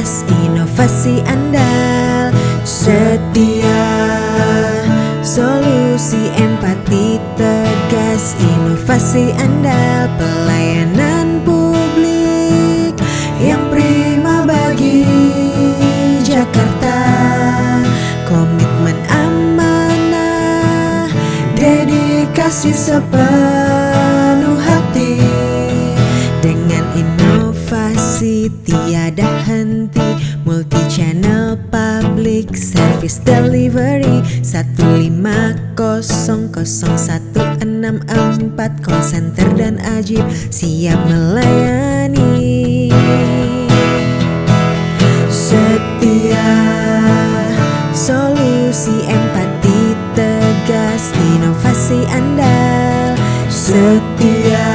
tegas, inovasi andal, setia, solusi empati tegas, inovasi andal, pelayanan publik yang prima bagi Jakarta, komitmen amanah, dedikasi sepenuh hati, dengan inovasi tiada henti, multi channel public service delivery 1500164, call center dan ajib siap melayani. Setia, solusi empati tegas, inovasi andal, setia,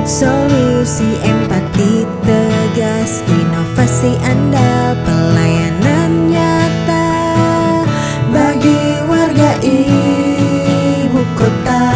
solusi empati tegas, inovasi andal, pelayanan nyata bagi warga ibu kota,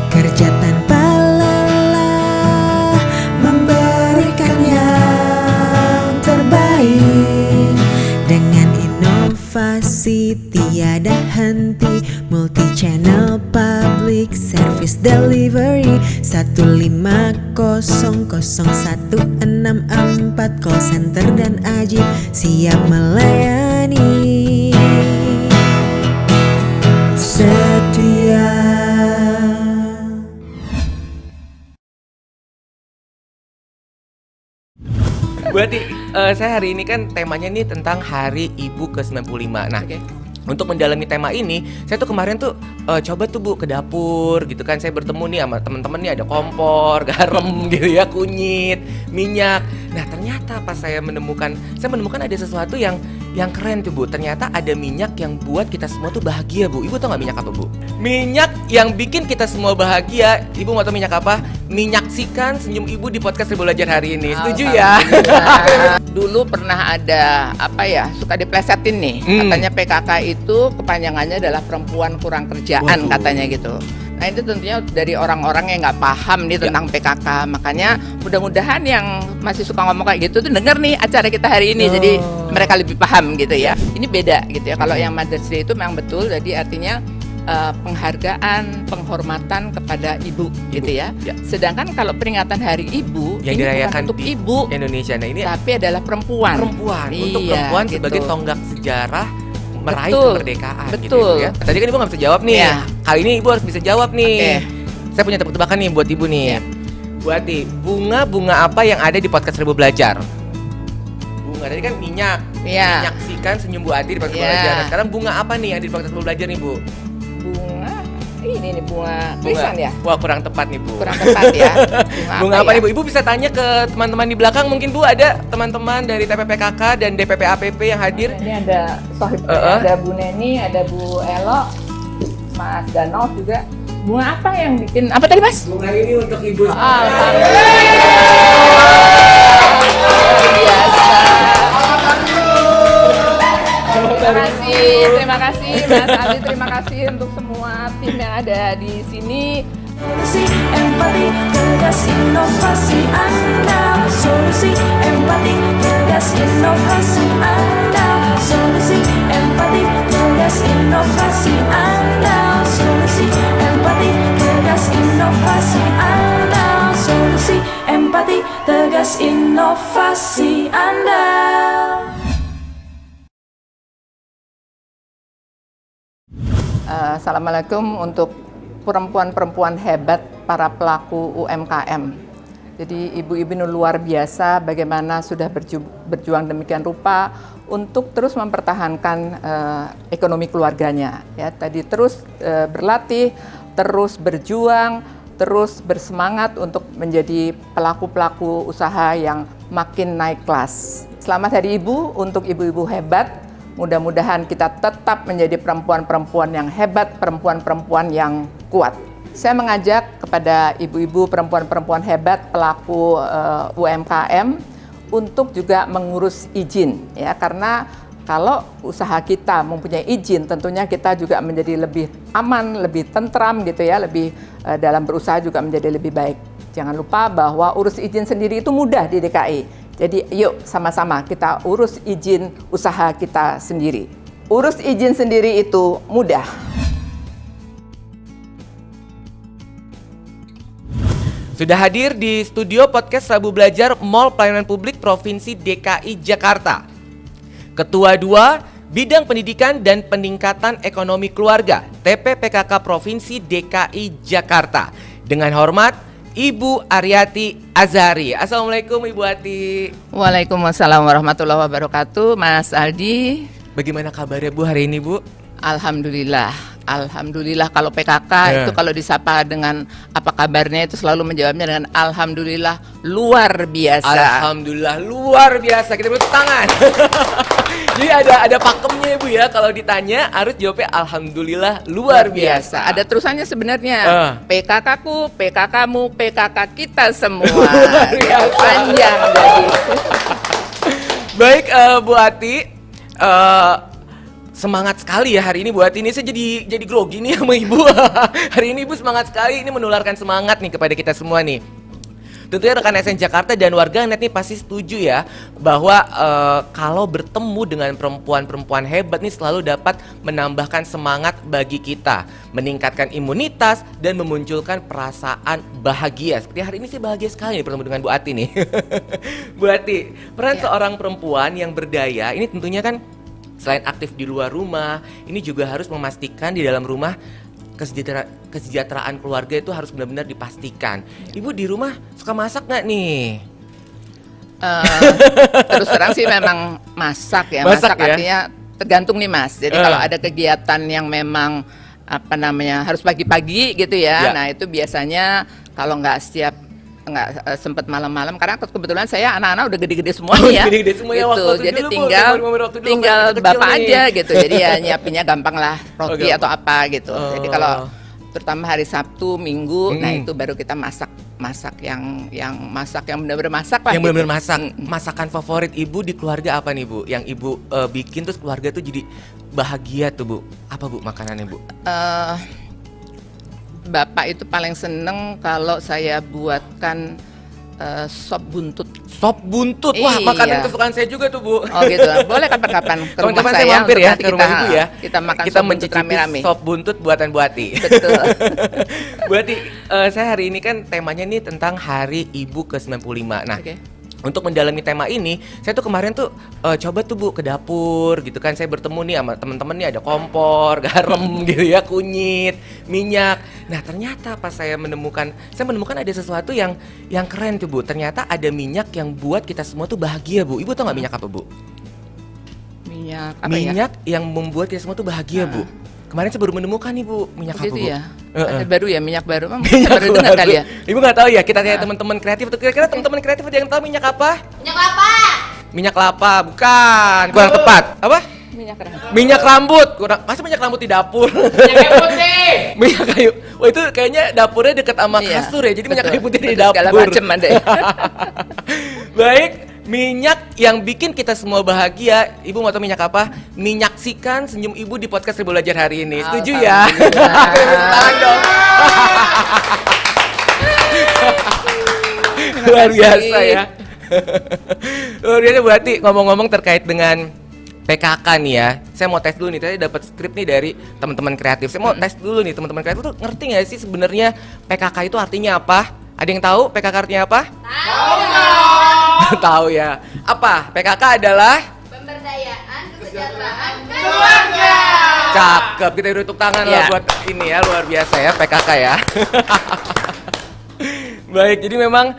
kerja tanpa lelah, memberikan yang terbaik, dengan inovasi tiada henti, multi channel public service delivery 1500164, call center dan ajib siap melayani. Setia. Berarti saya hari ini kan temanya nih tentang Hari Ibu ke-95. Nah, untuk mendalami tema ini, saya tuh kemarin tuh coba tuh Bu ke dapur gitu kan. Saya bertemu nih sama teman-teman nih, ada kompor, garam gitu ya, kunyit, minyak. Nah, ternyata pas saya menemukan ada sesuatu yang keren tuh Bu. Ternyata ada minyak yang buat kita semua tuh bahagia Bu. Ibu tau gak minyak apa Bu? Minyak yang bikin kita semua bahagia. Ibu mau tau minyak apa? Menyaksikan senyum Ibu di podcast Seribu Belajar hari ini. Setuju ya? Dulu pernah ada suka diplesetin nih, katanya PKK itu kepanjangannya adalah perempuan kurang kerjaan. Waduh. Katanya gitu. Nah itu tentunya dari orang-orang yang nggak paham nih tentang PKK. Makanya mudah-mudahan yang masih suka ngomong kayak gitu tuh denger nih acara kita hari ini. Jadi mereka lebih paham gitu ya. Ini beda gitu ya. Kalau yang Mother's Day itu memang betul, jadi artinya penghargaan, penghormatan kepada ibu gitu ya. Sedangkan kalau peringatan Hari Ibu yang ini dirayakan bukan untuk di ibu Indonesia, nah ini tapi adalah perempuan. Untuk perempuan gitu. sebagai tonggak sejarah meraih Betul. Kemerdekaan. Betul. Gitu ya. Tadi kan Ibu nggak bisa jawab nih. Iya. Kali ini Ibu harus bisa jawab nih. Saya punya tebak-tebakan nih buat Ibu nih. Iya. Buati, bunga-bunga apa yang ada di podcast Seribu Belajar? Bunga, tadi kan minyak. Iya. Menyaksikan senyum Bu Ati di podcast Seribu Iya. Belajar. Nah, sekarang bunga apa nih yang ada di podcast Seribu Belajar nih Bu? Bunga, ini nih bunga krisan ya? Wah, kurang tepat nih Bu. Kurang tepat ya. Bunga apa nih Bu? Ibu bisa tanya ke teman-teman di belakang. Mungkin Bu ada teman-teman dari TPPKK dan DPP APP yang hadir. Ini ada Sohib, ada Bu Neni, ada Bu Elo, Mas Danov juga. Bunga apa yang bikin, apa tadi Mas? Bunga ini untuk Ibu. Biasa. Terima kasih Mas Ali, terima kasih untuk semua tim yang ada di sini. Solusi empati tegas inovasi andal, solusi empati tegas inovasi andal, solusi empati tegas inovasi andal, solusi empati tegas inovasi andal, solusi empati tegas inovasi andal. Assalamualaikum untuk perempuan-perempuan hebat, para pelaku UMKM. Jadi ibu-ibu luar biasa bagaimana sudah berjuang demikian rupa untuk terus mempertahankan ekonomi keluarganya. Ya, tadi terus berlatih, terus berjuang, terus bersemangat untuk menjadi pelaku-pelaku usaha yang makin naik kelas. Selamat Hari Ibu untuk ibu-ibu hebat. Mudah-mudahan kita tetap menjadi perempuan-perempuan yang hebat, perempuan-perempuan yang kuat. Saya mengajak kepada ibu-ibu perempuan-perempuan hebat pelaku UMKM untuk juga mengurus izin ya, karena kalau usaha kita mempunyai izin tentunya kita juga menjadi lebih aman, lebih tentram gitu ya, lebih dalam berusaha juga menjadi lebih baik. Jangan lupa bahwa urus izin sendiri itu mudah di DKI. Jadi yuk sama-sama kita urus izin usaha kita sendiri. Urus izin sendiri itu mudah. Sudah hadir di studio podcast Rabu Belajar Mall Pelayanan Publik Provinsi DKI Jakarta, Ketua 2 Bidang Pendidikan dan Peningkatan Ekonomi Keluarga TPPKK Provinsi DKI Jakarta. Dengan hormat Ibu Aryati Azhari. Assalamualaikum Ibu Ati. Waalaikumsalam warahmatullahi wabarakatuh, Mas Aldi. Bagaimana kabarnya Bu hari ini Bu? Alhamdulillah kalau PKK itu kalau disapa dengan apa kabarnya itu selalu menjawabnya dengan alhamdulillah luar biasa. Alhamdulillah luar biasa. Kita beri tangan. Jadi ada pakemnya Bu ya, kalau ditanya harus jawabnya alhamdulillah luar biasa. Ada terusannya sebenarnya. PKK-ku, PKK-mu, PKK kita semua. Panjang jadi. Baik Bu Ati, semangat sekali ya hari ini Bu Ati. Ini saya jadi grogi nih sama Ibu. Hari ini Ibu semangat sekali, ini menularkan semangat nih kepada kita semua nih. Tentunya rekan SN Jakarta dan warga net nih pasti setuju ya bahwa kalau bertemu dengan perempuan-perempuan hebat nih selalu dapat menambahkan semangat bagi kita, meningkatkan imunitas dan memunculkan perasaan bahagia. Seperti hari ini sih bahagia sekali nih bertemu dengan Bu Ati nih. Bu Ati, peran seorang perempuan yang berdaya ini tentunya kan selain aktif di luar rumah, ini juga harus memastikan di dalam rumah kesejahteraan keluarga itu harus benar-benar dipastikan. Ibu di rumah suka masak nggak nih? Terus terang sih memang masak ya. Masak ya? Artinya tergantung nih Mas. Jadi kalau ada kegiatan yang memang harus pagi-pagi gitu ya. Nah itu biasanya kalau nggak sempat malam-malam, karena kebetulan saya anak-anak udah gede-gede semua nih ya. Gede-gede semua ya gitu. Jadi tinggal bapak aja gitu. Jadi ya nyiapinnya gampang lah, roti atau apa gitu. Jadi kalau terutama hari Sabtu, Minggu, nah itu baru kita masak yang benar-benar masak lah. Yang gitu. benar-benar masak. Masakan favorit Ibu di keluarga apa nih Bu? Yang Ibu bikin terus keluarga tuh jadi bahagia tuh Bu. Apa Bu makanannya Bu? Bapak itu paling seneng kalau saya buatkan sop buntut. Sop buntut, wah makanan kesukaan saya juga tuh Bu. Oh gitu, boleh kapan-kapan ke rumah saya mampir ya, ke rumah Ibu ya. Kita makan kita sop buntut rame-rame. Sop buntut buatan Bu Ati. Betul. Bu Ati, saya hari ini kan temanya nih tentang Hari Ibu ke-95. Nah, untuk mendalami tema ini, saya tuh kemarin tuh coba tuh Bu ke dapur gitu kan. Saya bertemu nih sama teman-teman nih, ada kompor, garam gitu ya, kunyit, minyak. Nah ternyata pas saya menemukan ada sesuatu yang keren tuh Bu. Ternyata ada minyak yang buat kita semua tuh bahagia Bu. Ibu tahu nggak minyak apa Bu? Minyak yang membuat kita semua tuh bahagia Bu. Kemarin saya baru menemukan nih Bu, minyak apa Bu? Ya? Ada baru ya, minyak baru. Minyak baru dengar kali ya? Ibu nggak tahu ya, kita tanya teman-teman kreatif. Kira-kira teman-teman kreatif ada yang tahu minyak apa? Minyak kelapa. Minyak kelapa, bukan. Kurang tepat. Apa? Minyak rambut. Masa minyak rambut di dapur? Minyak kayu putih. Minyak kayu. Wah itu kayaknya dapurnya dekat sama kasur ya. Jadi minyak kayu putih di dapur. Segala macam ada ya. Baik. Minyak yang bikin kita semua bahagia. Ibu mau tahu minyak apa? Menyaksikan senyum Ibu di podcast Rabu Belajar hari ini. Setuju ya? Tangan dong. Luar biasa ya. Luar biasa Bu Ati. Ngomong-ngomong terkait dengan PKK nih ya. Saya mau tes dulu nih. Tadi dapat skrip nih dari teman-teman kreatif. Saya mau tes dulu nih teman-teman kreatif tuh ngerti nggak sih sebenarnya PKK itu artinya apa? Ada yang tahu PKK artinya apa? Tahu ya. Apa? PKK adalah Pemberdayaan kesejahteraan keluarga. cakep. Kita beri tepuk tangan lah buat ini ya, luar biasa ya PKK ya. Baik, jadi memang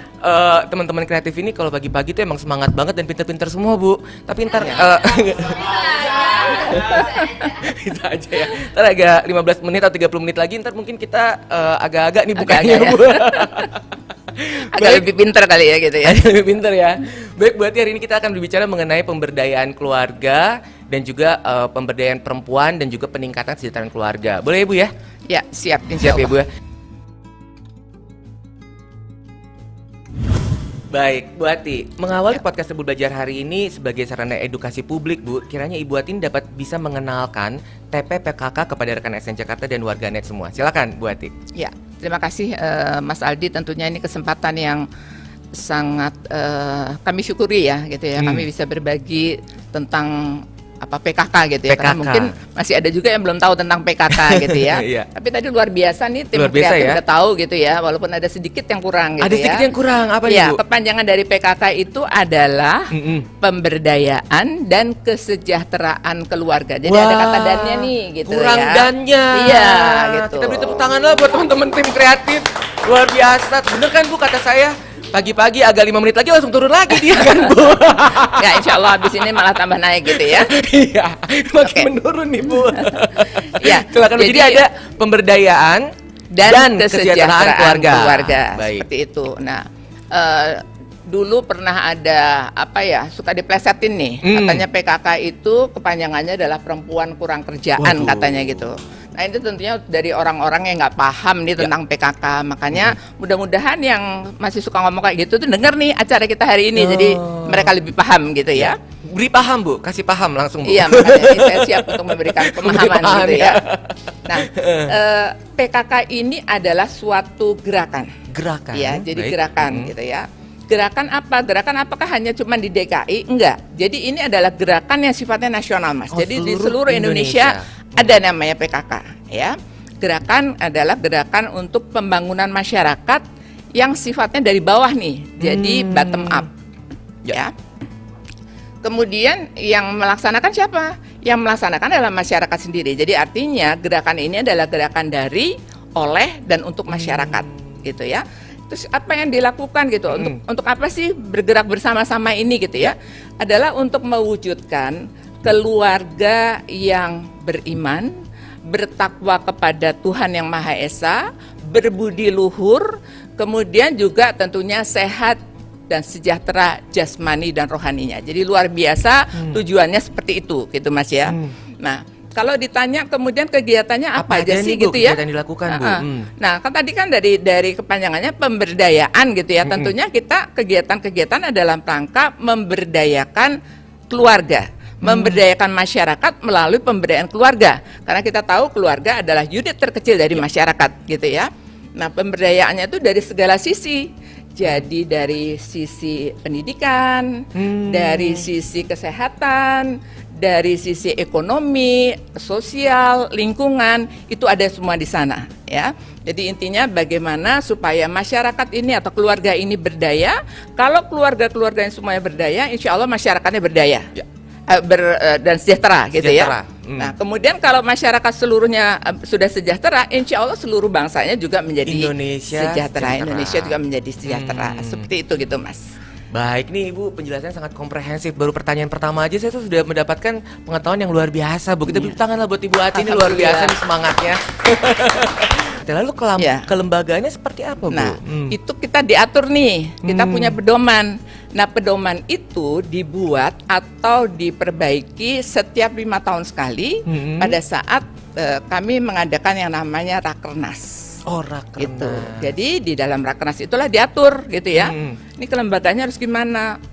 teman-teman kreatif ini kalau pagi-pagi tuh emang semangat banget dan pintar-pintar semua Bu. Tapi ntar itu aja ya. Ntar agak 15 menit atau 30 menit lagi ntar mungkin kita agak-agak nih bukanya Bu. Agak lebih pintar kali ya gitu ya. Lebih pintar ya. Baik, berarti hari ini kita akan berbicara mengenai pemberdayaan keluarga dan juga pemberdayaan perempuan dan juga peningkatan kesejahteraan keluarga. Boleh ya Bu ya? Ya, siap. Siap ya Bu ya. Baik, Bu Ati, mengawali podcast Rabu Belajar hari ini sebagai sarana edukasi publik, Bu, kiranya Ibu Ati dapat bisa mengenalkan TPPKK kepada rekan SN Jakarta dan warganet semua. Silakan, Bu Ati. Ya, terima kasih Mas Aldi. Tentunya ini kesempatan yang sangat kami syukuri ya gitu ya. Kami bisa berbagi tentang PKK gitu ya. Karena PKK. mungkin masih ada juga yang belum tahu tentang PKK gitu ya. Iya. Tapi tadi luar biasa nih tim Luar biasa kreatif ya. udah tahu gitu ya. Walaupun ada sedikit yang kurang gitu Ada sedikit ya. yang kurang apa nih Ya, Bu? kepanjangan dari PKK itu adalah pemberdayaan dan kesejahteraan keluarga. Jadi ada kata dannya nih gitu kurang ya. dannya. Iya gitu. Kita beri tepuk tangan lah buat teman-teman tim kreatif. Luar biasa. Bener kan Bu kata saya? Pagi-pagi agak 5 menit lagi langsung turun lagi dia kan Bu. Ya insya Allah habis ini malah tambah naik gitu ya. Iya, makin Oke. menurun nih Bu. Ya, Silakan Bu. Jadi ada pemberdayaan dan kesejahteraan keluarga. Baik. Seperti itu. Nah, dulu pernah ada suka diplesetin nih. Katanya PKK itu kepanjangannya adalah perempuan kurang kerjaan. Waduh. Katanya gitu. Nah itu tentunya dari orang-orang yang nggak paham nih tentang PKK. Makanya mudah-mudahan yang masih suka ngomong kayak gitu tuh denger nih acara kita hari ini. Jadi mereka lebih paham gitu ya. Beri paham Bu, kasih paham langsung Bu. Iya, makanya ini saya siap untuk memberikan pemahaman paham, gitu ya. ya. Nah, PKK ini adalah suatu gerakan. Gerakan. Ya, jadi Baik. gerakan gitu ya. Gerakan apa? Gerakan apakah hanya cuma di DKI? Enggak. Jadi ini adalah gerakan yang sifatnya nasional, Mas. Oh, Jadi di seluruh seluruh Indonesia ada namanya PKK, ya. Gerakan adalah gerakan untuk pembangunan masyarakat yang sifatnya dari bawah nih. Jadi bottom up. Ya. Kemudian yang melaksanakan siapa? Yang melaksanakan adalah masyarakat sendiri. Jadi artinya gerakan ini adalah gerakan dari, oleh, dan untuk masyarakat, gitu ya. Terus apa yang dilakukan gitu? Untuk apa sih bergerak bersama-sama ini gitu ya? Adalah untuk mewujudkan keluarga yang beriman, bertakwa kepada Tuhan Yang Maha Esa, berbudi luhur, kemudian juga tentunya sehat dan sejahtera jasmani dan rohaninya. Jadi luar biasa tujuannya seperti itu gitu Mas ya. Nah, kalau ditanya kemudian kegiatannya apa aja sih nih, Bu, gitu ya? kegiatan yang dilakukan Bu? Nah, kan tadi kan dari kepanjangannya pemberdayaan gitu ya. Tentunya kita kegiatan-kegiatan dalam rangka memberdayakan keluarga, memberdayakan masyarakat melalui pemberdayaan keluarga. Karena kita tahu keluarga adalah unit terkecil dari masyarakat gitu ya. Nah, pemberdayaannya itu dari segala sisi. Jadi dari sisi pendidikan, dari sisi kesehatan, dari sisi ekonomi, sosial, lingkungan, itu ada semua di sana ya. Jadi intinya bagaimana supaya masyarakat ini atau keluarga ini berdaya. Kalau keluarga-keluarga yang semuanya berdaya, insya Allah masyarakatnya berdaya. Ya. Dan sejahtera gitu Sejahtera. ya. Nah, kemudian kalau masyarakat seluruhnya sudah sejahtera, insya Allah seluruh bangsanya juga menjadi Indonesia sejahtera. sejahtera. Indonesia juga menjadi sejahtera. Seperti itu gitu, Mas. Baik nih Ibu, penjelasannya sangat komprehensif. Baru pertanyaan pertama aja saya tuh sudah mendapatkan pengetahuan yang luar biasa Bu. Kita beri tangan lah buat Ibu Ati, ini luar biasa nih semangatnya. Lalu kelembagaannya seperti apa Bu? Nah, itu kita diatur nih, kita punya pedoman. Nah, pedoman itu dibuat atau diperbaiki setiap 5 tahun sekali pada saat kami mengadakan yang namanya Rakernas. Oh, Rakernas. Gitu. Jadi di dalam Rakernas itulah diatur gitu ya. Ini kelembagaannya harus gimana?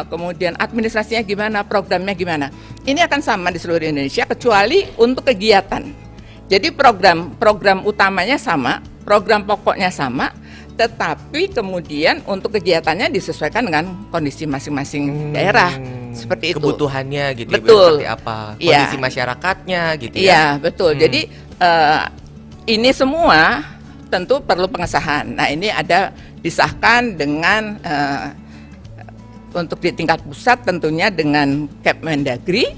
Kemudian administrasinya gimana? Programnya gimana? Ini akan sama di seluruh Indonesia kecuali untuk kegiatan. Jadi program utamanya sama, program pokoknya sama, tetapi kemudian untuk kegiatannya disesuaikan dengan kondisi masing-masing daerah. Seperti itu. Kebutuhannya gitu. Betul. Seperti apa? Iya. Kondisi masyarakatnya gitu ya. Iya, betul. Jadi ini semua tentu perlu pengesahan. Nah, ini ada disahkan dengan untuk di tingkat pusat tentunya dengan Kepmendagri,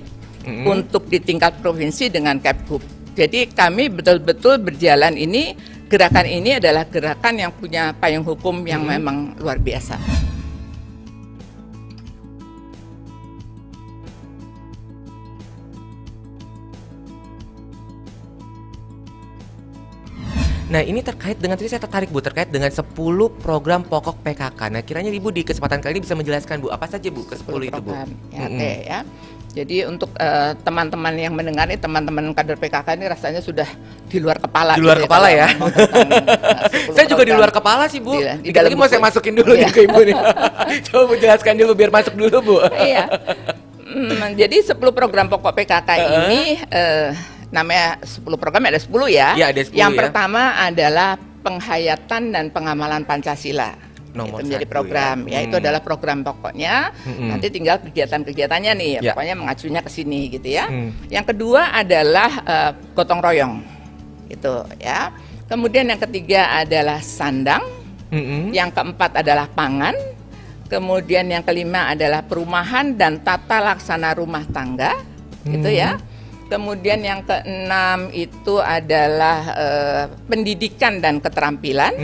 untuk di tingkat provinsi dengan Kepgub. Jadi kami betul-betul berjalan ini, gerakan ini adalah gerakan yang punya payung hukum yang memang luar biasa. Nah ini terkait dengan, tadi saya tertarik Bu, terkait dengan 10 program pokok PKK. Nah kiranya Ibu di kesempatan kali ini bisa menjelaskan Bu, apa saja Bu ke 10 itu Bu? Ya, oke ya. Jadi untuk teman-teman yang mendengar ini, teman-teman kader PKK ini rasanya sudah di luar kepala. Di luar gitu kepala ya? ngomong tentang, 10 Saya juga di program. luar kepala sih Bu. Di Dikit dalam lagi mau buku. saya masukin dulu Iya. nih ke Ibu nih. Coba Bu jelaskan dulu biar masuk dulu Bu. Iya. Jadi 10 program pokok PKK ini namanya 10 program, ada 10 ya. Iya, ada 10 Yang ya. pertama adalah penghayatan dan pengamalan Pancasila. Nomor itu menjadi 1 program ya. Itu adalah program pokoknya. Nanti tinggal kegiatan-kegiatannya nih, Ya. pokoknya mengacunya ke sini gitu ya. Yang kedua adalah gotong royong, gitu ya. Kemudian yang ketiga adalah sandang. Yang keempat adalah pangan. Kemudian yang kelima adalah perumahan dan tata laksana rumah tangga, gitu ya. Kemudian yang keenam itu adalah pendidikan dan keterampilan.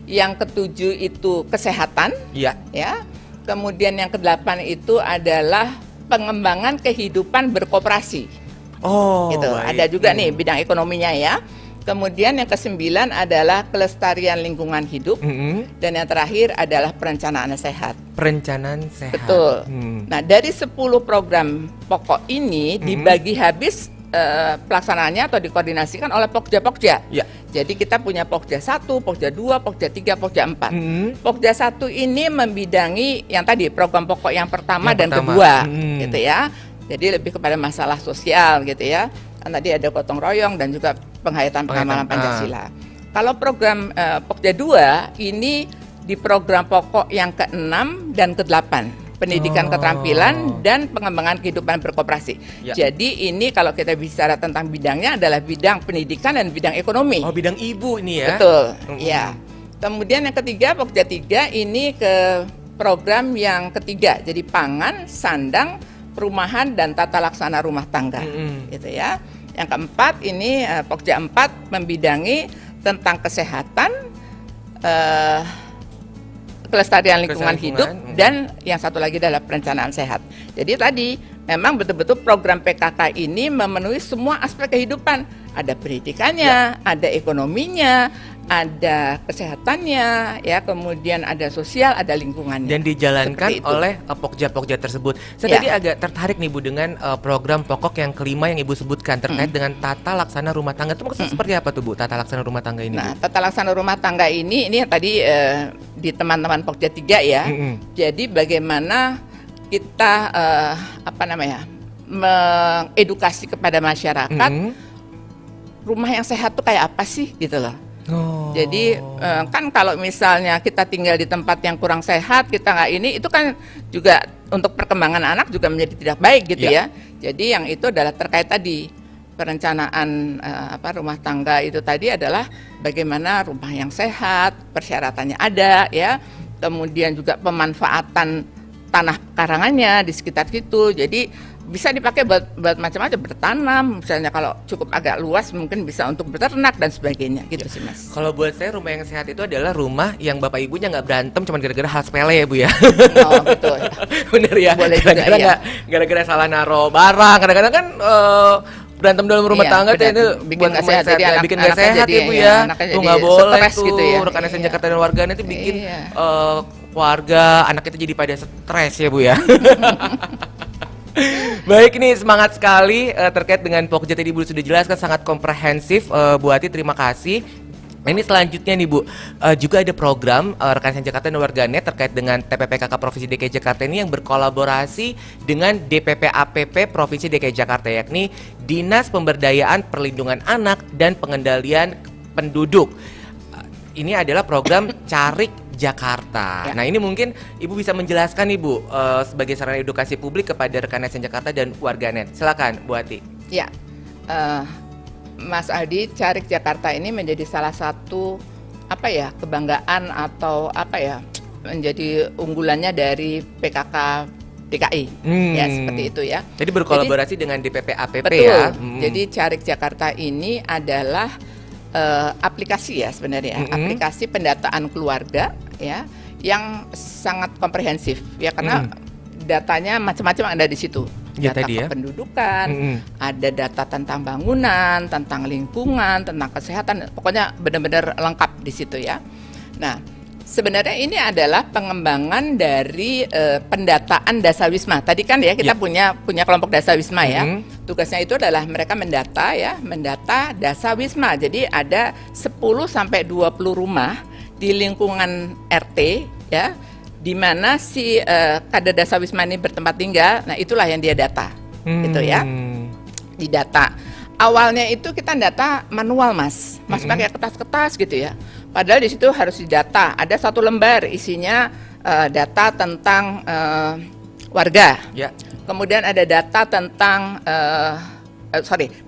Yang ketujuh itu kesehatan, Iya. ya. Kemudian yang kedelapan itu adalah pengembangan kehidupan berkoperasi. Oh, Gitu. baik. Ada juga nih bidang ekonominya ya. Kemudian yang kesembilan adalah kelestarian lingkungan hidup. Dan yang terakhir adalah perencanaan sehat. Perencanaan sehat. Betul. Nah, dari 10 program pokok ini dibagi habis pelaksanaannya atau dikoordinasikan oleh Pokja-Pokja. Ya. Jadi kita punya Pokja 1, Pokja 2, Pokja 3, Pokja 4. Pokja 1 ini membidangi yang tadi program pokok yang pertama Yang dan pertama. kedua, gitu ya. Jadi lebih kepada masalah sosial gitu ya. Kan tadi ada gotong royong dan juga penghayatan pengamalan Pancasila. Kalau program Pokja 2 ini di program pokok yang ke-6 dan ke-8. Pendidikan keterampilan dan pengembangan kehidupan berkoperasi. Ya. Jadi ini kalau kita bicara tentang bidangnya adalah bidang pendidikan dan bidang ekonomi. Oh, bidang ibu ini ya. Betul, ya. Kemudian yang ketiga, Pokja 3 ini ke program yang ketiga. Jadi pangan, sandang, perumahan dan tata laksana rumah tangga. Gitu ya. Yang keempat ini Pokja 4 membidangi tentang kesehatan, kelestarian lingkungan hidup, dan yang satu lagi adalah perencanaan sehat. Jadi tadi memang betul-betul program PKK ini memenuhi semua aspek kehidupan. Ada pendidikannya, ada ekonominya, ada kesehatannya, ya, kemudian ada sosial, ada lingkungannya. Dan dijalankan Seperti itu. oleh Pokja-Pokja tersebut. Saya Ya. tadi agak tertarik nih Bu dengan program pokok yang kelima yang Ibu sebutkan terkait dengan tata laksana rumah tangga. Itu maksudnya seperti apa tuh Bu, tata laksana rumah tangga ini? Nah, Bu? tata laksana rumah tangga ini yang tadi di teman-teman Pokja 3 ya. Jadi bagaimana kita mengedukasi kepada masyarakat rumah yang sehat tuh kayak apa sih gitu loh. Oh. Jadi kan kalau misalnya kita tinggal di tempat yang kurang sehat, kita nggak ini, itu kan juga untuk perkembangan anak juga menjadi tidak baik gitu ya. Jadi yang itu adalah terkait tadi perencanaan rumah tangga itu tadi adalah bagaimana rumah yang sehat, persyaratannya ada ya, kemudian juga pemanfaatan tanah karangannya di sekitar situ. Jadi bisa dipakai buat macam-macam, bertanam, misalnya kalau cukup agak luas mungkin bisa untuk beternak dan sebagainya gitu sih Mas. Kalau buat saya rumah yang sehat itu adalah rumah yang bapak ibunya nggak berantem cuma gara-gara hal sepele ya Bu ya. Oh gitu. Bener ya. Boleh juga, Kadang-kadang iya. nggak gara-gara salah naruh barang. Kadang-kadang kan berantem dalam rumah Iya, tangga tuh benar. itu Bikin buat nggak rumah sehat, jadi bikin nggak anaknya sehat jadi- ya Bu iya, ya. anaknya Tuh jadi nggak boleh stres tuh. gitu ya. Rekan Iya. Jakarta dan warga nanti bikin Iya. keluarga anak itu jadi pada stres ya Bu ya. Baik, ini semangat sekali terkait dengan Pokja tadi Bu sudah jelaskan, sangat komprehensif. Bu Ati, terima kasih. Ini selanjutnya nih Bu, juga ada program Rekan Jakarta dan Warganet terkait dengan TPPKK Provinsi DKI Jakarta ini yang berkolaborasi dengan DPP APP Provinsi DKI Jakarta, yakni Dinas Pemberdayaan Perlindungan Anak dan Pengendalian Penduduk. Ini adalah program Carik Jakarta. Ya. Nah, ini mungkin Ibu bisa menjelaskan nih Bu sebagai sarana edukasi publik kepada rekan SN Jakarta dan warganet. Silakan Bu Ati. Ya, Mas Aldi, Carik Jakarta ini menjadi salah satu kebanggaan atau menjadi unggulannya dari PKK DKI, ya seperti itu ya. Jadi berkolaborasi dengan DPP APP Betul. ya. Jadi Carik Jakarta ini adalah aplikasi ya sebenarnya, aplikasi pendataan keluarga ya yang sangat komprehensif ya, karena datanya macam-macam ada di situ. Ya, Data tadi ya. kependudukan, ada data tentang bangunan, tentang lingkungan, tentang kesehatan, pokoknya benar-benar lengkap di situ ya. Nah, sebenarnya ini adalah pengembangan dari pendataan Dasawisma. Tadi kan ya kita punya kelompok Dasawisma ya. Tugasnya itu adalah mereka mendata Dasawisma. Jadi ada 10 sampai 20 rumah di lingkungan RT ya, di mana si kader Dasawisma ini bertempat tinggal. Nah, itulah yang dia data. Gitu ya. Di data. Awalnya itu kita data manual Mas pakai kertas-kertas gitu ya. Padahal di situ harus didata. Ada satu lembar isinya data tentang warga. Ya. Kemudian ada data tentang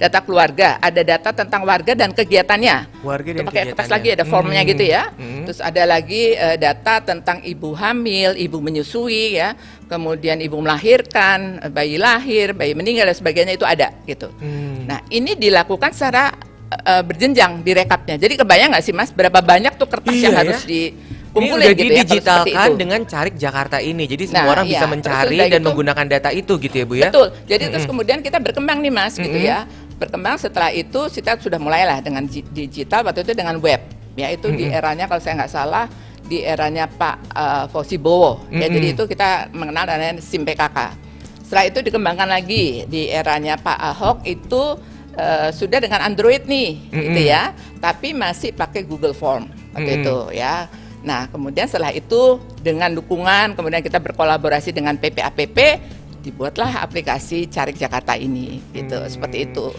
data keluarga, ada data tentang warga dan kegiatannya. Warga Itu dan pakai kertas kegiatannya. lagi ada formnya gitu ya. Hmm. Terus ada lagi data tentang ibu hamil, ibu menyusui ya, kemudian ibu melahirkan, bayi lahir, bayi meninggal dan sebagainya itu ada gitu. Nah ini dilakukan secara berjenjang di rekapnya. Jadi kebayang nggak sih Mas berapa banyak tuh kertas Iya yang ya. harus Ini dikumpulin udah gitu ya, kalau seperti didigitalkan itu. dengan Carik Jakarta ini. Jadi semua Nah, orang bisa iya. mencari Terus udah dan gitu- menggunakan data itu gitu ya Bu ya. Betul. Jadi terus kemudian kita berkembang nih Mas gitu ya. Berkembang setelah itu kita sudah mulailah dengan digital, waktu itu dengan web. Ya itu di eranya kalau saya nggak salah di eranya Pak Fauzi Bowo. Ya jadi itu kita mengenal dengan SIM PKK. Setelah itu dikembangkan lagi di eranya Pak Ahok itu sudah dengan Android nih gitu ya. Tapi masih pakai Google Form waktu itu ya. Nah, kemudian setelah itu dengan dukungan, kemudian kita berkolaborasi dengan PPAPP, dibuatlah aplikasi Carik Jakarta ini, gitu, seperti itu.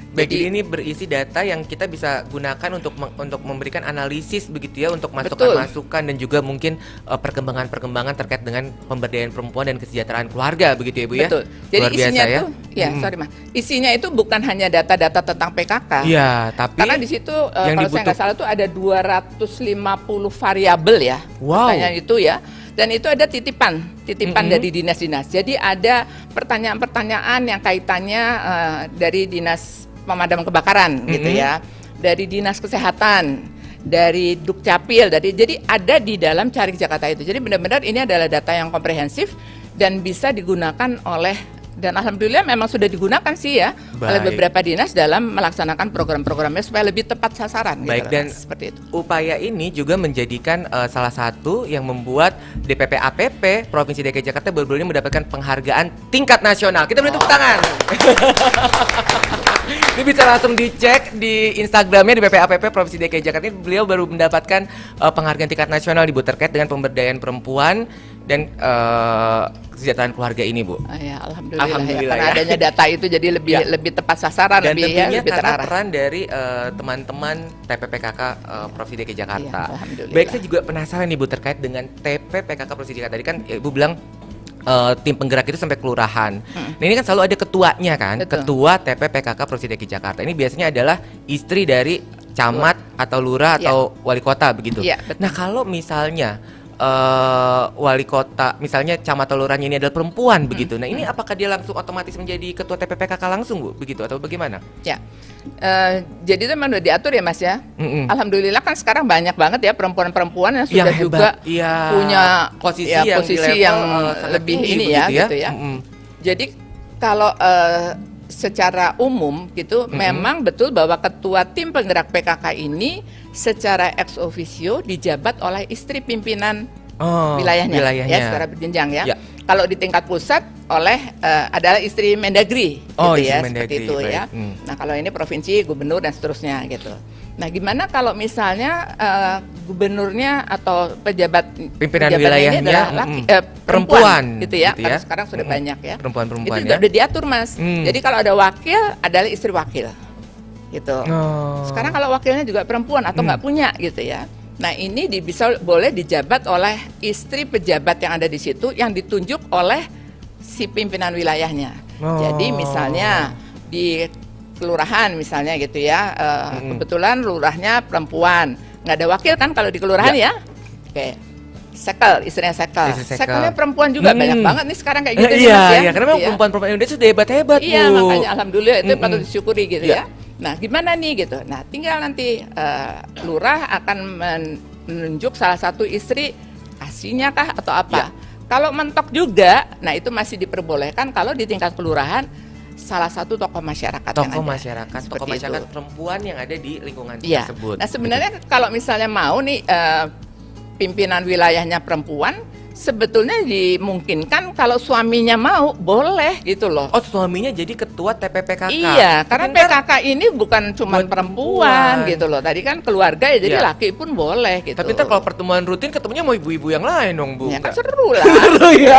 Baik, jadi ini berisi data yang kita bisa gunakan untuk memberikan analisis begitu ya, untuk masukan-masukan dan juga mungkin perkembangan-perkembangan terkait dengan pemberdayaan perempuan dan kesejahteraan keluarga begitu ya Bu ya. Betul. Jadi Luar biasa isinya ya. tuh, ya sorry Mas, isinya itu bukan hanya data-data tentang PKK. Iya, tapi Karena di situ yang kalau saya nggak salah tuh ada 250 variabel ya. Wow. Pertanyaan itu ya. Dan itu ada titipan dari dinas-dinas. Jadi ada pertanyaan-pertanyaan yang kaitannya dari dinas pemadam kebakaran gitu ya, dari dinas kesehatan, dari Dukcapil, jadi ada di dalam Carik Jakarta itu. Jadi benar-benar ini adalah data yang komprehensif dan bisa digunakan oleh, dan alhamdulillah memang sudah digunakan sih ya oleh Baik. beberapa dinas dalam melaksanakan program-programnya supaya lebih tepat sasaran. Baik, gitu, dan seperti itu. upaya ini juga menjadikan salah satu yang membuat DPP APP Provinsi DKI Jakarta baru-baru ini mendapatkan penghargaan tingkat nasional. Kita beri tepuk tangan. Ini bisa langsung dicek di Instagramnya di DPP Provinsi DKI Jakarta. Ini beliau baru mendapatkan penghargaan tingkat nasional di Bu terkait dengan pemberdayaan perempuan dan kesejahteraan keluarga ini Bu. Ya, alhamdulillah, Alhamdulillah ya. Karena ya. adanya data itu jadi lebih tepat sasaran, Dan lebih tentunya lebih karena terarah. peran dari teman-teman TPPKK Provinsi DKI Jakarta. Iya, alhamdulillah. Baik, saya juga penasaran nih Bu terkait dengan TPPKK Provinsi Jakarta. Tadi kan Ibu bilang tim penggerak itu sampai kelurahan. Nah ini kan selalu ada ketuanya kan, Betul. ketua TPPKK Provinsi DKI Jakarta. Ini biasanya adalah istri dari camat atau lurah atau wali kota begitu. Iya, betul. Nah kalau misalnya wali kota, misalnya camat atau lurahnya ini adalah perempuan begitu. Nah ini apakah dia langsung otomatis menjadi ketua TPPKK langsung Bu, begitu atau bagaimana? Ya, jadi itu memang udah diatur ya Mas ya. Mm-mm. Alhamdulillah kan sekarang banyak banget ya perempuan-perempuan yang Yang sudah hebat, juga iya. punya Posisi ya, yang di posisi level, yang sangat lebih tinggi ini begitu ya, gitu ya. Mm-mm. Jadi kalau secara umum gitu memang betul bahwa ketua tim penggerak PKK ini secara ex officio dijabat oleh istri pimpinan wilayahnya, ya secara berjenjang ya. Ya. Kalau di tingkat pusat oleh adalah istri Mendagri, Oh, gitu ya, istri seperti Mendagri, itu baik. ya. Nah kalau ini provinsi, gubernur dan seterusnya gitu. Nah gimana kalau misalnya gubernurnya atau Pimpinan pejabatnya wilayahnya, ini adalah perempuan, perempuan gitu ya? gitu ya. Karena sekarang sudah banyak ya. Perempuan-perempuan Itu ya. udah diatur Mas. Jadi kalau ada wakil adalah istri wakil, gitu. Oh. Sekarang kalau wakilnya juga perempuan atau nggak punya gitu ya. Nah ini bisa boleh dijabat oleh istri pejabat yang ada di situ yang ditunjuk oleh si pimpinan wilayahnya. Oh. Jadi misalnya di kelurahan misalnya gitu ya, kebetulan lurahnya perempuan, nggak ada wakil kan kalau di kelurahan ya. Oke. Sekel, istrinya Sekel. Istri Sekel. Sekelnya perempuan juga banyak banget nih sekarang kayak gitu nih, Iya, Mas ya. iya, karena memang Gitu ya. perempuan-perempuan Indonesia sudah hebat-hebat Iya, Bu. makanya alhamdulillah itu patut disyukuri gitu Iya. ya. Nah, gimana nih gitu. Nah, tinggal nanti lurah akan menunjuk salah satu istri aslinya kah atau apa. Kalau mentok juga, nah itu masih diperbolehkan kalau di tingkat kelurahan salah satu tokoh masyarakat yang Tokoh ada. masyarakat, Seperti tokoh masyarakat itu. perempuan yang ada di lingkungan Iya. tersebut. Nah, sebenarnya kalau misalnya mau nih pimpinan wilayahnya perempuan, sebetulnya dimungkinkan kalau suaminya mau boleh gitu loh. Oh, suaminya jadi ketua TPPKK. Iya, karena Tapi ntar- PKK ini bukan cuma buat perempuan perempuan. gitu loh. Tadi kan keluarga ya, jadi Iya. laki pun boleh gitu. Tapi ntar kalau pertemuan rutin ketemunya mau ibu-ibu yang lain dong Bu. ya kan Nggak? seru lah. Seru ya.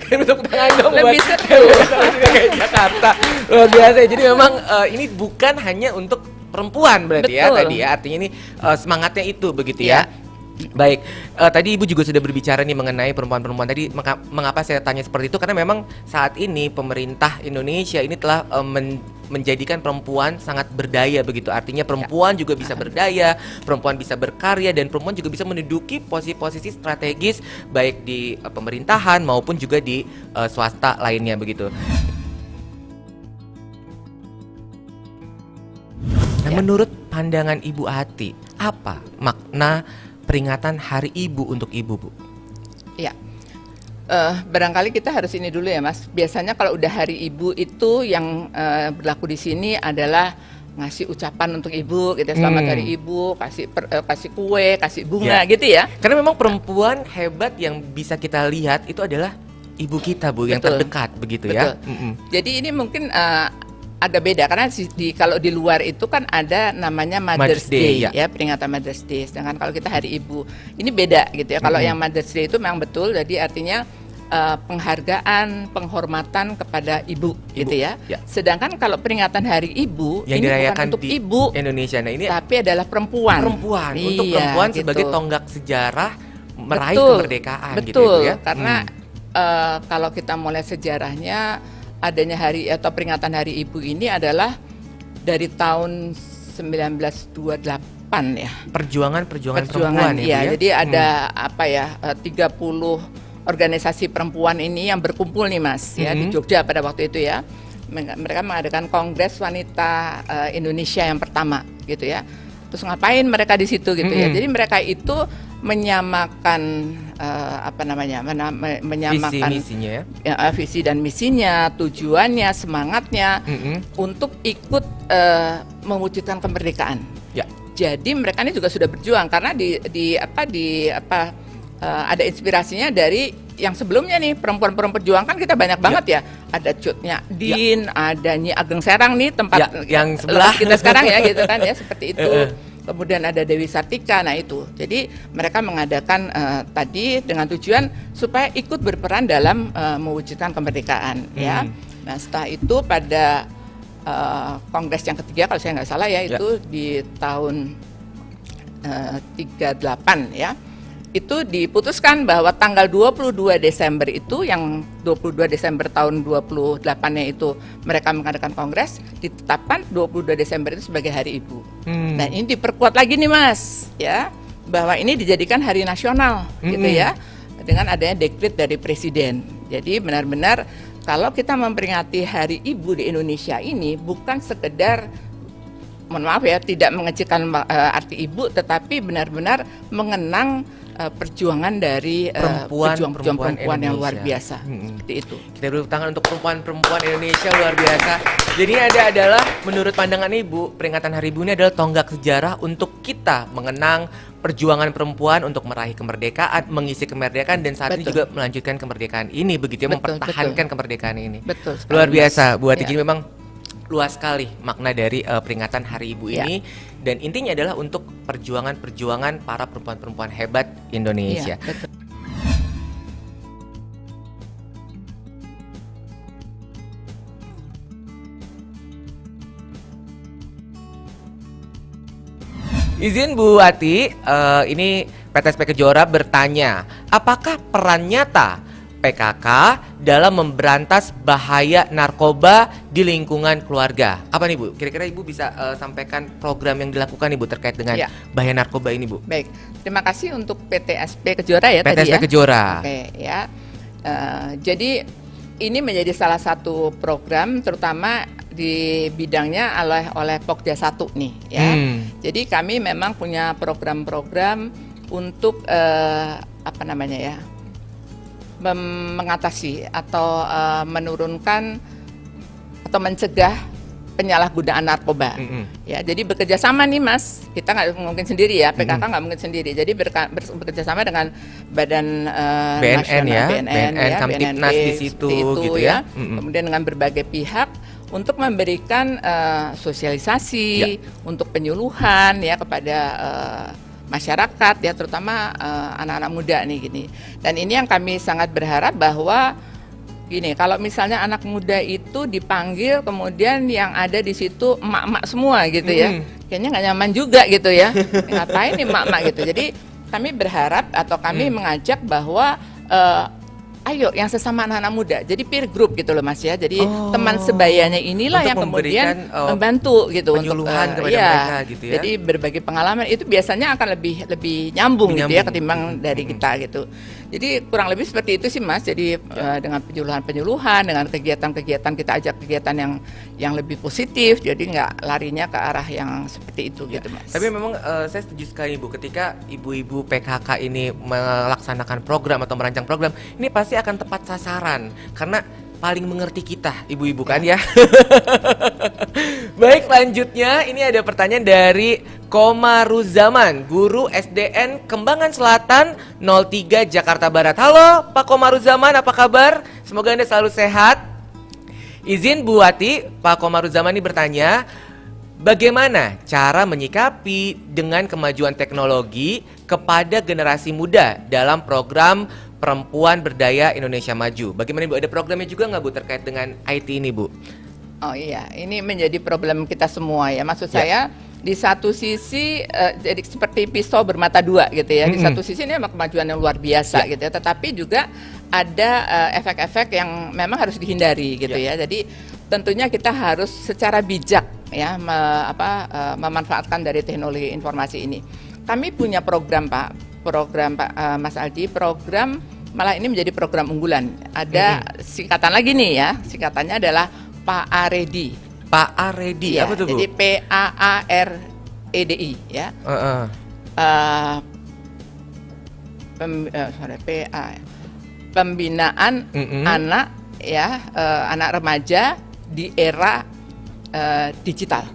Kan tepuk tangan dong Lebih buat seru. TPPKK Jakarta. Luar biasa. Jadi memang ini bukan hanya untuk perempuan berarti ya Betul. tadi ya. Artinya ini semangatnya itu begitu Iya. ya. Baik, tadi Ibu juga sudah berbicara nih mengenai perempuan-perempuan tadi. Mengapa saya tanya seperti itu? Karena memang saat ini pemerintah Indonesia ini telah menjadikan perempuan sangat berdaya begitu. Artinya perempuan juga bisa berdaya, perempuan bisa berkarya, dan perempuan juga bisa menduduki posisi-posisi strategis baik di pemerintahan maupun juga di swasta lainnya begitu. Nah, menurut pandangan Ibu Ati, apa makna peringatan Hari Ibu untuk Ibu, Bu? Ya, barangkali kita harus ini dulu ya, Mas. Biasanya kalau udah Hari Ibu itu yang berlaku di sini adalah ngasih ucapan untuk ibu, gitu. Selamat Hari Ibu, kasih kue, kasih bunga, gitu ya. Karena memang perempuan hebat yang bisa kita lihat itu adalah ibu kita, Bu, yang Betul. terdekat begitu Betul. ya. Jadi ini mungkin agak beda karena kalau di luar itu kan ada namanya Mother's Mother's Day, Day, ya, peringatan Mother's Day. Sedangkan kalau kita Hari Ibu ini beda gitu ya. Kalau yang Mother's Day itu memang betul, jadi artinya penghargaan, penghormatan kepada ibu, gitu ya. Sedangkan kalau peringatan Hari Ibu Yang ini dirayakan bukan untuk di ibu Indonesia. Nah, ini tapi adalah perempuan. untuk Iya, perempuan gitu. sebagai tonggak sejarah meraih Betul, kemerdekaan gitu betul, ya, Bu, ya. Karena kalau kita mulai sejarahnya adanya hari atau peringatan Hari Ibu ini adalah dari tahun 1928 ya. Perjuangan perempuan ya, Bu, iya. ya. Jadi ada 30 organisasi perempuan ini yang berkumpul nih, Mas, ya, di Jogja pada waktu itu ya. Mereka mengadakan Kongres Wanita Indonesia yang pertama gitu ya. Terus ngapain mereka di situ gitu ya. Jadi mereka itu menyamakan menyamakan visi-misinya ya. Visi dan misinya, tujuannya, semangatnya untuk ikut mewujudkan kemerdekaan. Ya. Jadi mereka ini juga sudah berjuang karena ada inspirasinya dari yang sebelumnya nih, perempuan-perempuan perjuang kan kita banyak banget ya. Ada Cut Nyadin, ada Nyi Ageng Serang nih tempat yang sebelah kita sekarang ya gitu kan ya, seperti itu. Kemudian ada Dewi Sartika, nah itu. Jadi mereka mengadakan tadi dengan tujuan supaya ikut berperan dalam mewujudkan kemerdekaan ya. Nah setelah itu pada kongres yang ketiga kalau saya nggak salah ya, itu di tahun 38 ya. Itu diputuskan bahwa tanggal 22 Desember itu, yang 22 Desember tahun 28-nya itu mereka mengadakan kongres, ditetapkan 22 Desember itu sebagai Hari Ibu. Nah ini diperkuat lagi nih, Mas, ya, bahwa ini dijadikan hari nasional gitu ya, dengan adanya dekret dari Presiden. Jadi benar-benar kalau kita memperingati Hari Ibu di Indonesia ini bukan sekedar, mohon maaf ya, tidak mengecilkan arti ibu, tetapi benar-benar mengenang perjuangan dari perempuan yang luar biasa. Seperti itu. Kita beri tangan untuk perempuan-perempuan Indonesia luar biasa. Jadi adalah menurut pandangan Ibu, peringatan Hari Ibu ini adalah tonggak sejarah untuk kita mengenang perjuangan perempuan untuk meraih kemerdekaan, mengisi kemerdekaan, dan saat ini juga melanjutkan kemerdekaan ini begitu ya, mempertahankan kemerdekaan ini. Betul. Luar biasa Bu Ati. Ya. Jadi memang luas sekali makna dari peringatan Hari Ibu ini, dan intinya adalah untuk perjuangan para perempuan-perempuan hebat Indonesia. Ya, betul. Izin Bu Ati, ini PTSP Kejora bertanya, apakah peran nyata PKK dalam memberantas bahaya narkoba di lingkungan keluarga? Apa nih Bu? Kira-kira Ibu bisa sampaikan program yang dilakukan Ibu terkait dengan bahaya narkoba ini, Bu? Baik, terima kasih untuk PTSP Kejora ya tadi PTSP ya. Kejora. Oke ya. Jadi ini menjadi salah satu program terutama di bidangnya oleh Pokja 1 nih ya. Jadi kami memang punya program-program untuk mengatasi atau menurunkan atau mencegah penyalahgunaan narkoba. Ya, jadi bekerja sama nih Mas, kita nggak mungkin sendiri ya, PKK nggak mungkin sendiri. Jadi bekerja sama dengan Badan BNN Nasional, ya, BNN ya, Kamtipnas di situ gitu ya. Kemudian dengan berbagai pihak untuk memberikan sosialisasi, untuk penyuluhan ya kepada masyarakat ya, terutama anak-anak muda nih gini. Dan ini yang kami sangat berharap bahwa gini, kalau misalnya anak muda itu dipanggil, kemudian yang ada di situ emak-emak semua gitu ya. kayaknya nggak nyaman juga gitu ya. Ngapain nih mak-mak gitu. Jadi kami berharap atau kami mengajak bahwa ayo yang sesama anak-anak muda, jadi peer group gitu loh Mas ya. Jadi teman sebayanya inilah Untuk yang kemudian memberikan, membantu gitu untuk penyuluhan kepada mereka gitu ya. Jadi berbagi pengalaman itu biasanya akan lebih nyambung gitu ya Menyambung. ketimbang dari kita gitu. Jadi kurang lebih seperti itu sih Mas. Jadi dengan penyuluhan-penyuluhan, dengan kegiatan-kegiatan kita ajak kegiatan yang lebih positif. Jadi nggak larinya ke arah yang seperti itu gitu Mas. Tapi memang saya setuju sekali Bu, ketika ibu-ibu PKK ini melaksanakan program atau merancang program, ini pasti akan tepat sasaran karena paling mengerti kita ibu-ibu kan ya. Baik, selanjutnya ini ada pertanyaan dari Komaruzaman, guru SDN Kembangan Selatan 03 Jakarta Barat. Halo Pak Komaruzaman, apa kabar? Semoga Anda selalu sehat. Izin Bu Wati, Pak Komaruzaman ini bertanya, bagaimana cara menyikapi dengan kemajuan teknologi kepada generasi muda dalam program Perempuan Berdaya Indonesia Maju? Bagaimana Bu? Ada programnya juga nggak Bu terkait dengan IT ini Bu? Oh iya, ini menjadi problem kita semua ya. Maksud saya di satu sisi jadi seperti pisau bermata dua gitu ya. Di satu sisi ini memang kemajuan yang luar biasa gitu ya. Tetapi juga ada efek-efek yang memang harus dihindari gitu ya. Jadi tentunya kita harus secara bijak ya memanfaatkan dari teknologi informasi ini. Kami punya program Pak, Mas Aldi, program malah ini menjadi program unggulan. Ada singkatan lagi nih ya, singkatannya adalah PAREDI. PAREDI, Ya, apa tuh Bu? jadi PAAREDI ya. Pembinaan anak ya, anak remaja di era digital.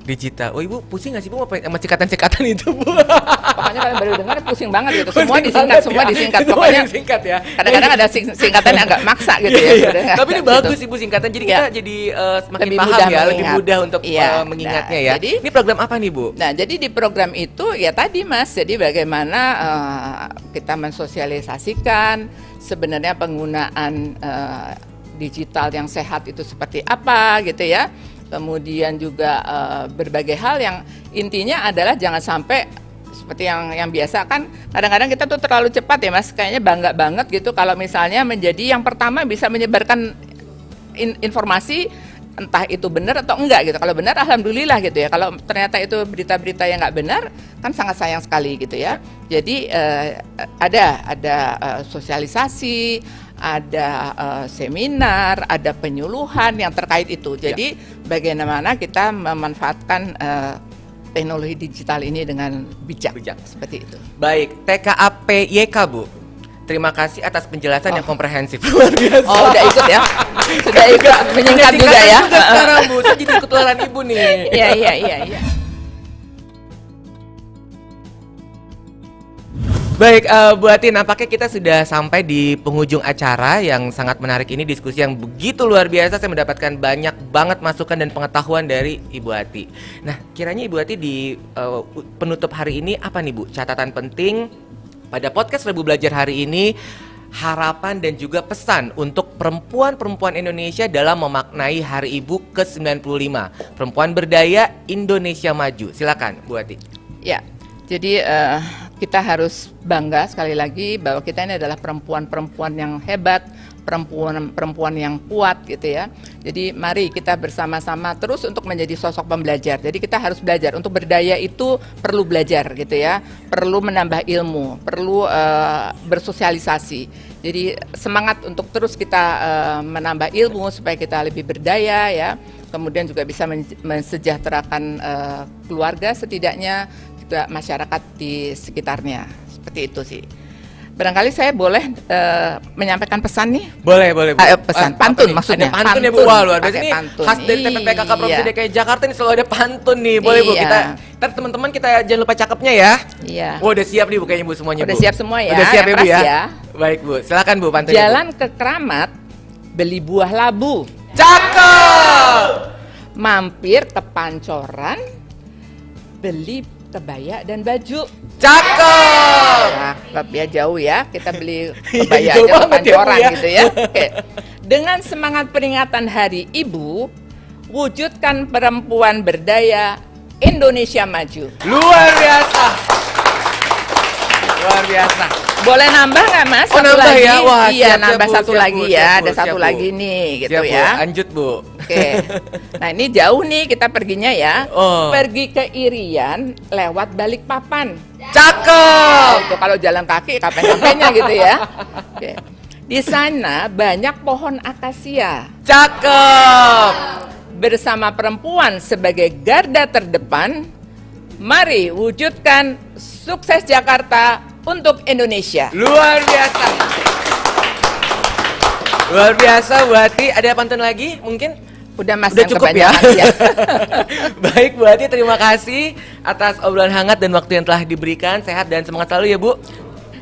Oh Ibu pusing nggak sih Bu sama cikatan-cikatan itu Bu? Pokoknya kalau baru dengar pusing banget gitu. Semua Pusing disingkat, banget semua ya. disingkat. Semua Pokoknya disingkat ya. kadang-kadang ada singkatan yang agak maksa gitu ya. Iya. Sebenarnya. Tapi ini bagus Ibu singkatan, jadi Iya. kita jadi semakin Lebih paham mudah ya, lebih mengingat. mudah untuk Iya. mengingatnya Nah, ya. jadi- Ini program apa nih Bu? Nah, jadi di program itu ya tadi Mas, jadi bagaimana kita mensosialisasikan sebenarnya penggunaan digital yang sehat itu seperti apa gitu ya. Kemudian juga berbagai hal yang intinya adalah jangan sampai seperti yang biasa kan kadang-kadang kita tuh terlalu cepat ya Mas, kayaknya bangga banget gitu kalau misalnya menjadi yang pertama bisa menyebarkan informasi entah itu benar atau enggak gitu. Kalau benar alhamdulillah gitu ya. Kalau ternyata itu berita-berita yang enggak benar kan sangat sayang sekali gitu ya. Jadi ada sosialisasi, ada seminar, ada penyuluhan yang terkait itu. Jadi bagaimana kita memanfaatkan teknologi digital ini dengan bijak. Seperti itu. Baik, TKAPYK Bu. Terima kasih atas penjelasan yang komprehensif. Luar biasa. Oh, udah ikut ya. Sudah ikut menyingkat juga ya. Juga sekarang Bu, saya jadi ketularan Ibu nih. Iya. Baik, Bu Ati, nampaknya kita sudah sampai di penghujung acara yang sangat menarik ini, diskusi yang begitu luar biasa. Saya mendapatkan banyak banget masukan dan pengetahuan dari Ibu Ati. Nah, kiranya Ibu Ati di penutup hari ini apa nih Bu? Catatan penting pada podcast Rebu Belajar hari ini, harapan dan juga pesan untuk perempuan-perempuan Indonesia dalam memaknai Hari Ibu ke-95. Perempuan Berdaya Indonesia Maju. Silakan, Bu Ati. Ya, jadi kita harus bangga sekali lagi bahwa kita ini adalah perempuan-perempuan yang hebat, perempuan-perempuan yang kuat gitu ya. Jadi mari kita bersama-sama terus untuk menjadi sosok pembelajar. Jadi kita harus belajar. Untuk berdaya itu perlu belajar gitu ya. Perlu menambah ilmu, perlu bersosialisasi. Jadi semangat untuk terus kita menambah ilmu supaya kita lebih berdaya ya. Kemudian juga bisa mensejahterakan keluarga setidaknya, juga masyarakat di sekitarnya. Seperti itu sih. Barangkali saya boleh menyampaikan pesan nih. Boleh Bu. Pesan pantun maksudnya. Ada pantun ya Bu. Wah, luar biasa. Pakai Ini pantun. khas dari TPPKK Provinsi Iya. DKI Jakarta ini selalu ada pantun nih. Boleh Bu, Iya. kita teman-teman kita jangan lupa cakepnya ya. Iya. Oh, udah siap nih Bu kayaknya Bu semuanya Udah Bu. siap semua ya. Udah siap ya Yang Bu ya. keras ya. Baik Bu, silakan Bu pantunnya. Jalan ke Keramat, beli buah labu. Cakep. Mampir ke Pancoran, beli kebaya dan baju. Cakep. Cakep ya, jauh ya. Kita beli kebaya Jauh aja ke banget ya, Bu, Pancoran ya. gitu ya. Oke. Dengan semangat peringatan Hari Ibu, wujudkan perempuan berdaya Indonesia Maju. Luar biasa. Luar biasa. Boleh nambah nggak Mas? Oh, Satu nambah lagi? ya? Wah, iya, siap, nambah Bu, satu siap, lagi Bu, ya. siap, Bu, Ada satu siap, Bu. lagi nih, gitu Siap, Bu. ya. Lanjut, Bu. Oke. Nah, ini jauh nih kita perginya ya. Oh. Pergi ke Irian lewat Balikpapan. Cakep. Itu kalau jalan kaki kapan-kapannya gitu ya. Oke. Di sana banyak pohon akasia. Cakep. Bersama perempuan sebagai garda terdepan, mari wujudkan sukses Jakarta untuk Indonesia. Luar biasa. Luar biasa, Bu Ati. Ada pantun lagi mungkin? Udah Mas, Udah yang cukup ya? kebanyakan, ya. Baik Bu Ati, terima kasih atas obrolan hangat dan waktu yang telah diberikan. Sehat dan semangat selalu ya Bu.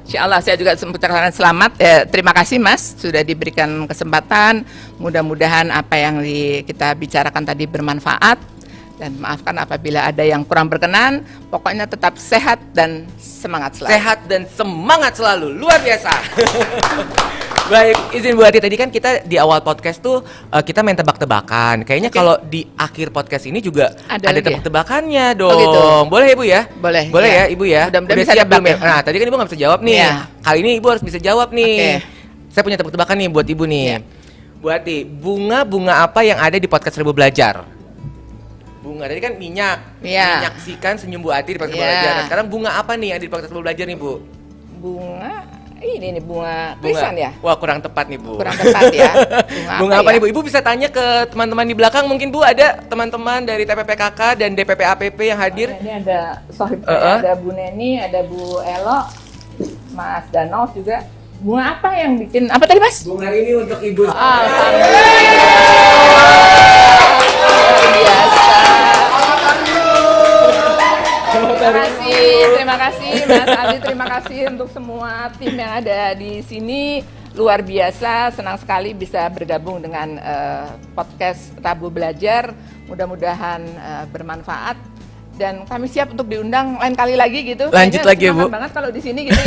Insya Allah saya juga mengucapkan selamat. Terima kasih Mas sudah diberikan kesempatan. Mudah-mudahan apa yang kita bicarakan tadi bermanfaat. Dan maafkan apabila ada yang kurang berkenan. Pokoknya tetap sehat dan semangat selalu. Sehat dan semangat selalu. Luar biasa. Baik, izin Bu Ati, tadi kan kita di awal podcast tuh kita main tebak-tebakan. Kayaknya kalau di akhir podcast ini juga Ada ada lagi ya? tebak-tebakannya dong. Oh, gitu. Boleh ya Bu ya? Boleh, Boleh iya. ya Ibu ya? Mudah-mudahan Udah bisa siap tebak belum ya? ya? Nah, tadi kan Ibu nggak bisa jawab nih. Iya. Kali ini Ibu harus bisa jawab nih. Oke. Saya punya tebak-tebakan nih buat Ibu nih. Iya. Bu Ati, bunga-bunga apa yang ada di podcast Seribu Belajar? Bunga, tadi kan minyak. Iya. Menyaksikan senyum Bu Ati di podcast Iya. Seribu Belajar. Nah, sekarang bunga apa nih yang ada di podcast Seribu Belajar nih Bu? Bunga, ini nih bunga krisan ya? Wah, kurang tepat nih Bu. Kurang tepat ya. Bunga apa ya? nih Bu? Ibu bisa tanya ke teman-teman di belakang, mungkin Bu ada teman-teman dari TPPKK dan DPP APP yang hadir. Ini ada sohib saya, ada Bu Neni, ada Bu Elo, Mas Danov juga. Bunga apa yang bikin, apa tadi Mas? Bunga ini untuk Ibu. Luar biasa. Terima kasih Mas Ali, terima kasih untuk semua tim yang ada di sini. Luar biasa, senang sekali bisa bergabung dengan podcast Tabu Belajar. Mudah-mudahan bermanfaat dan kami siap untuk diundang lain kali lagi gitu. Lanjut Kayaknya lagi ya, Bu. semangat banget kalau di sini gitu.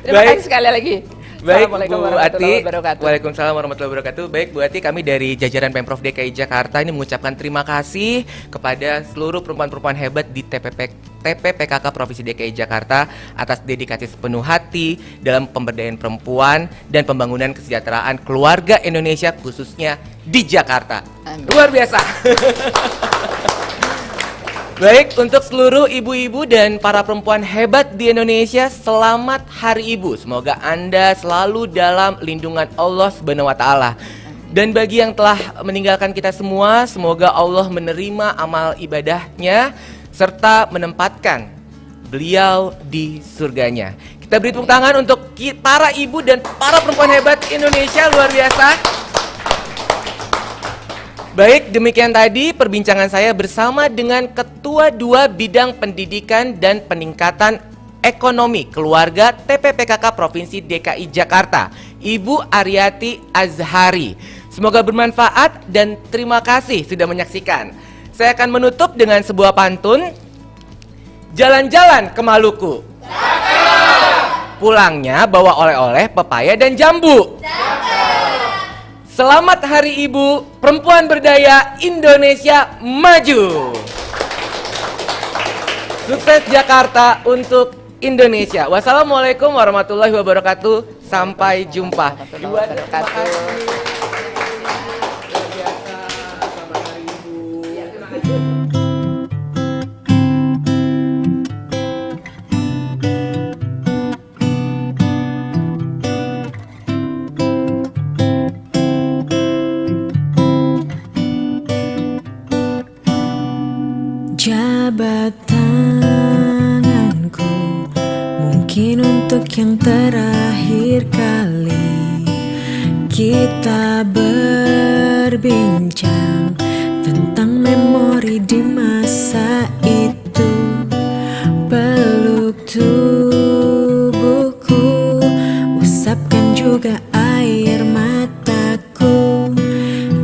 Terima Baik. kasih sekali lagi. Baik Assalamualaikum Bu warahmatullahi Ati. wabarakatuh. Waalaikumsalam warahmatullahi wabarakatuh. Baik Bu Ati, kami dari jajaran Pemprov DKI Jakarta ini mengucapkan terima kasih kepada seluruh perempuan-perempuan hebat di TPPKK Provinsi DKI Jakarta atas dedikasi sepenuh hati dalam pemberdayaan perempuan dan pembangunan kesejahteraan keluarga Indonesia khususnya di Jakarta. Amin. Luar biasa. Baik, untuk seluruh ibu-ibu dan para perempuan hebat di Indonesia, selamat Hari Ibu. Semoga Anda selalu dalam lindungan Allah Subhanahu wa taala. Dan bagi yang telah meninggalkan kita semua, semoga Allah menerima amal ibadahnya serta menempatkan beliau di surganya. Kita beri tepuk tangan untuk para ibu dan para perempuan hebat Indonesia, luar biasa. Baik, demikian tadi perbincangan saya bersama dengan Ketua 2 Bidang Pendidikan dan Peningkatan Ekonomi Keluarga TPPKK Provinsi DKI Jakarta, Ibu Aryati Azhari. Semoga bermanfaat dan terima kasih sudah menyaksikan. Saya akan menutup dengan sebuah pantun. Jalan-jalan ke Maluku. Pulangnya bawa oleh-oleh pepaya dan jambu. Selamat Hari Ibu, perempuan berdaya Indonesia maju. Sukses Jakarta untuk Indonesia. Wassalamualaikum warahmatullahi wabarakatuh. Sampai jumpa. Terima kasih. Jabat tanganku, mungkin untuk yang terakhir kali kita berbincang tentang memori di masa itu. Peluk tubuhku, usapkan juga air mataku.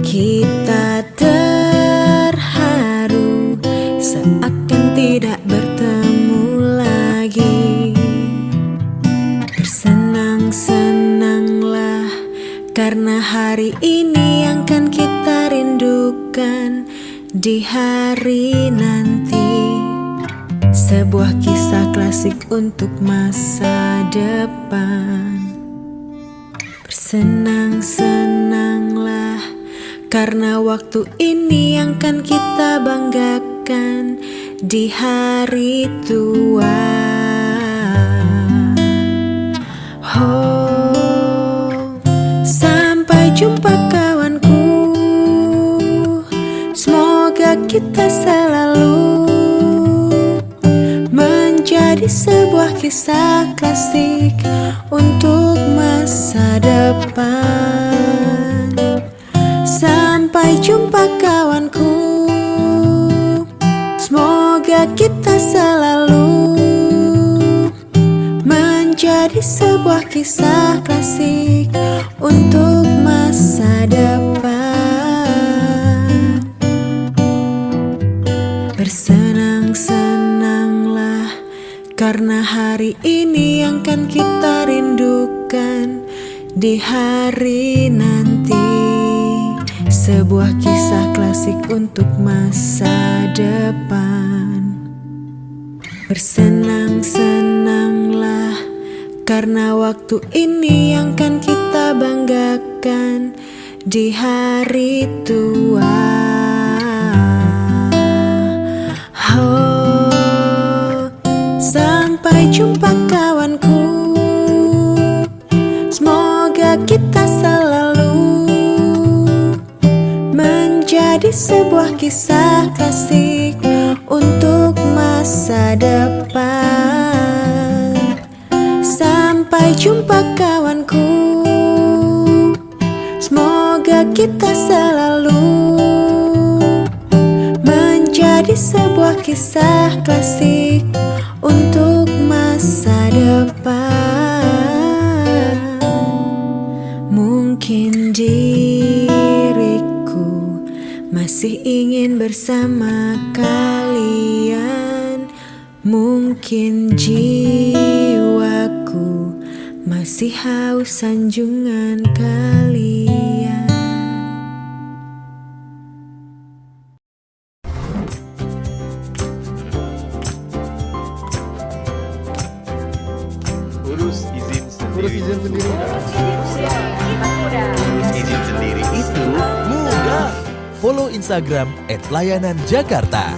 Kita terharu seakan tidak bertemu lagi. Bersenang-senanglah karena hari ini yang kan kita rindukan. di hari nanti. Sebuah kisah klasik untuk masa depan. Bersenang-senanglah karena waktu ini yang kan kita banggakan di hari tua. Oh, sampai jumpa kawanku. Semoga kita selalu menjadi sebuah kisah klasik untuk masa depan. Sampai jumpa kawanku. Semoga kita selalu menjadi sebuah kisah klasik untuk masa depan. Bersenang-senanglah karena hari ini yang kan kita rindukan di hari nanti. Sebuah kisah klasik untuk masa depan. Bersenang-senanglah karena waktu ini yang kan kita banggakan di hari tua. Oh, sampai jumpa kawanku. Semoga kita selalu menjadi sebuah kisah klasik untuk masa depan. Sampai jumpa kawanku. Semoga kita selalu menjadi sebuah kisah klasik untuk masa depan. Mungkin diriku masih ingin bersama kalian. Mungkin jiwaku masih haus sanjungan kalian. Urus izin sendiri. Urus izin sendiri. Urus izin sendiri itu mudah. Follow Instagram @layananjakarta.